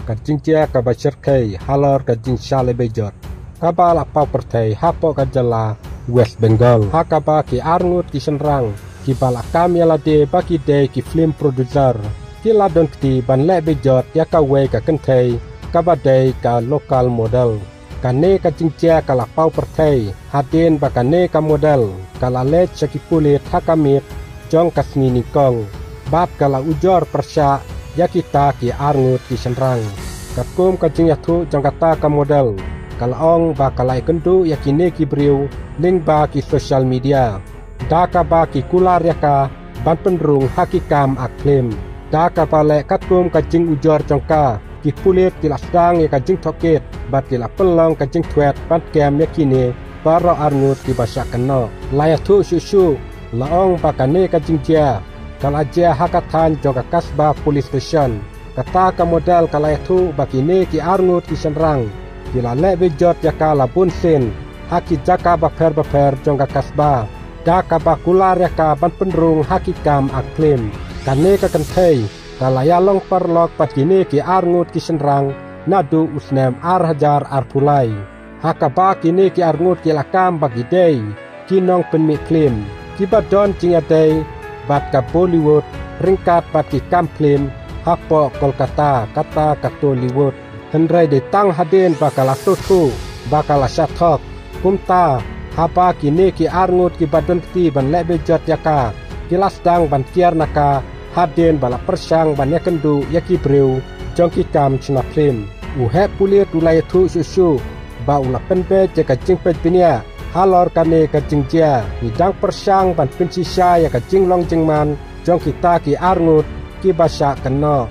kajing cia ka bashir kai halor kajing shale bejot kaba la pau pertai hapo kajala West Bengal hakaba ki arngut ki senrang ki bala kam yala de baki de ki film producer ki ladon kti ban le bejot ya ka we ka kentai kaba de ka local model kane kajing cia ka la pau pertai haden bakane ka model kala le chaki pulit hakamit jong kasni nikong bat kala ujor persya ya kita ki arngut ki senrang kakum kajing yathu jong kata ka model kalong ba kalai kendu ya kini ki briu link ba ki social media da ka ba ki kular ya ka ban penrung hakikam aklem da ka pale kakum kajing ujor jongka ki pulit ki lasdang ya kajing thoket bat ki la pelong kajing twet ban kem ya kini baro arngut ki basya keno layathu susu laong bakane kajing jia kalaja hakatan jongka kasbah police station kata ka modal kalayathu bakine ki arngut ki senrang kila le bejot yaka labun sen haki jaka baper jongka kasbah daka bakular yaka ban penrung hakikam aklem kane ka kenthei kalaya long perlok bakine ki arngut ki senrang nadu usnem hajar pulai hakaba kine ki arngut ki lakam bagi dei kinong penmi klim kibadon cingadei bat ka Bollywood ringkat bat ki kam klim hapo Kolkata kata ka Tollywood hendrai de tang haden bakal atutu bakal syathok kumta haba kini ki arngut ki badon kti ban lebe jot yaka kilas dang ban kiar naka haden bala persang ban yakendu yaki breu jongki kam chna film uhe pulir tulai thu susu ba ula penpe je kajing pinia halor kane kajing jia bidang persang ban pinsisa ya kajing long jengman jong kita ki arngut ki basya keno